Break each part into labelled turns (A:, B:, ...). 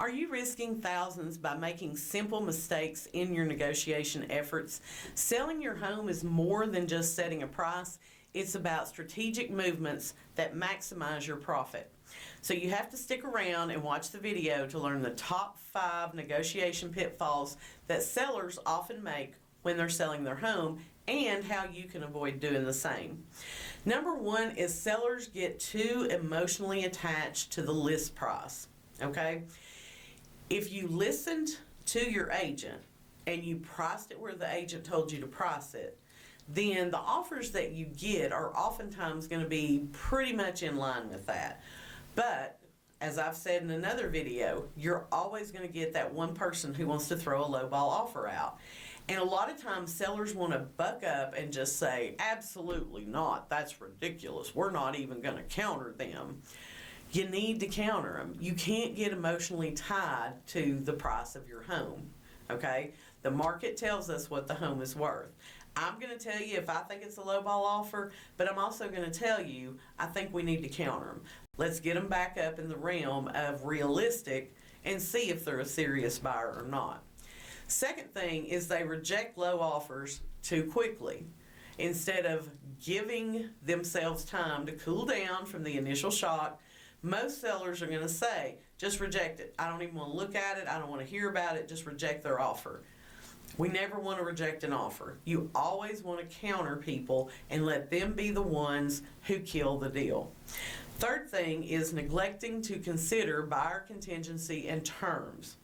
A: Are you risking thousands by making simple mistakes in your negotiation efforts? Selling your home is more than just setting a price. It's about strategic movements that maximize your profit. So you have to stick around and watch the video to learn the top 5 negotiation pitfalls that sellers often make when they're selling their home and how you can avoid doing the same. Number 1 is sellers get too emotionally attached to the list price. Okay? If you listened to your agent and you priced it where the agent told you to price it, then the offers that you get are oftentimes going to be pretty much in line with that. But as I've said in another video, you're always going to get that one person who wants to throw a lowball offer out. And a lot of times sellers want to buck up and just say, absolutely not, that's ridiculous, we're not even going to counter them. You need to counter them. You can't get emotionally tied to the price of your home, okay? The market tells us what the home is worth. I'm going to tell you if I think it's a lowball offer, but I'm also going to tell you I think we need to counter them. Let's get them back up in the realm of realistic and see if they're a serious buyer or not. Second thing is they reject low offers too quickly. Instead of giving themselves time to cool down from the initial shock, most sellers are going to say, just reject it. I don't even want to look at it. I don't want to hear about it. Just reject their offer. We never want to reject an offer. You always want to counter people and let them be the ones who kill the deal. Third thing is neglecting to consider buyer contingency and terms.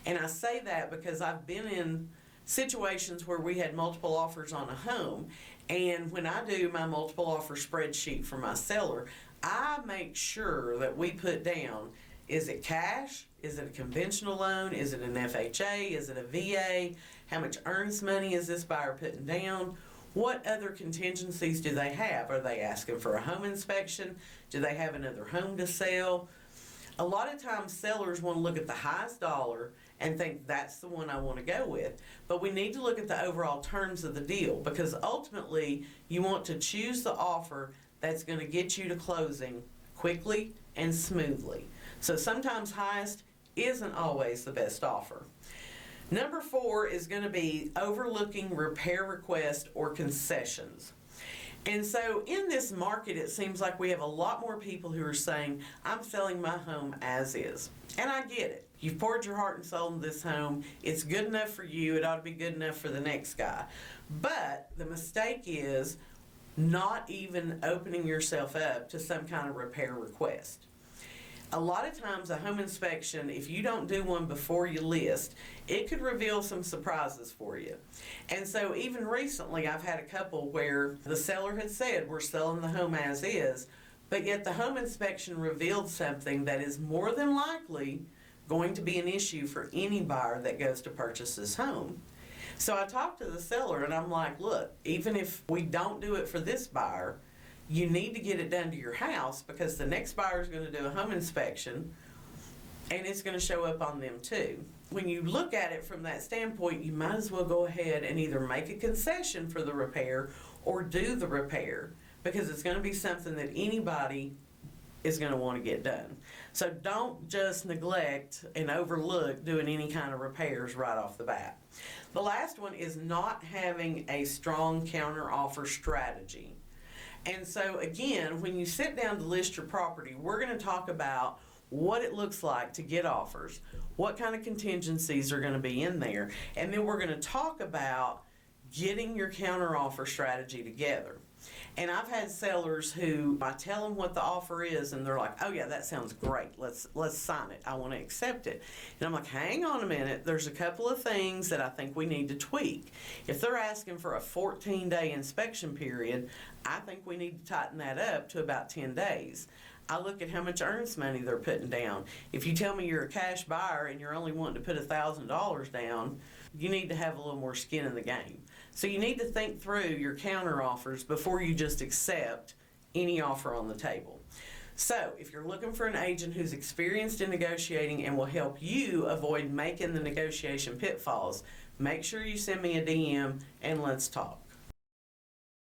A: And I say that because I've been in situations where we had multiple offers on a home, and when I do my multiple offer spreadsheet for my seller, I make sure that we put down, is it cash? Is it a conventional loan? Is it an FHA? Is it a VA? How much earnest money is this buyer putting down? What other contingencies do they have? Are they asking for a home inspection? Do they have another home to sell? A lot of times sellers want to look at the highest dollar and think that's the one I want to go with. But we need to look at the overall terms of the deal, because ultimately you want to choose the offer that's going to get you to closing quickly and smoothly. So sometimes highest isn't always the best offer. Number 4 is going to be overlooking repair requests or concessions. And so in this market, it seems like we have a lot more people who are saying, I'm selling my home as is. And I get it. You've poured your heart and soul into this home. It's good enough for you. It ought to be good enough for the next guy. But the mistake is not even opening yourself up to some kind of repair request. A lot of times a home inspection, if you don't do one before you list, it could reveal some surprises for you. And so even recently I've had a couple where the seller had said we're selling the home as is, but yet the home inspection revealed something that is more than likely going to be an issue for any buyer that goes to purchase this home. So I talked to the seller and I'm like, look, even if we don't do it for this buyer, you need to get it done to your house, because the next buyer is going to do a home inspection and it's going to show up on them too. When you look at it from that standpoint, you might as well go ahead and either make a concession for the repair or do the repair, because it's going to be something that anybody is going to want to get done. So don't just neglect and overlook doing any kind of repairs right off the bat. The last one is not having a strong counteroffer strategy. And so again, when you sit down to list your property, we're going to talk about what it looks like to get offers, what kind of contingencies are going to be in there, and then we're going to talk about getting your counteroffer strategy together. And I've had sellers who I tell them what the offer is and they're like, oh yeah, that sounds great, let's sign it, I want to accept it. And I'm like, hang on a minute, there's a couple of things that I think we need to tweak. If they're asking for a 14-day inspection period, I think we need to tighten that up to about 10 days. I look at how much earnest money they're putting down. If you tell me you're a cash buyer and you're only wanting to put $1,000 down, you need to have a little more skin in the game. So you need to think through your counter offers before you just accept any offer on the table. So if you're looking for an agent who's experienced in negotiating and will help you avoid making the negotiation pitfalls, make sure you send me a DM and let's talk.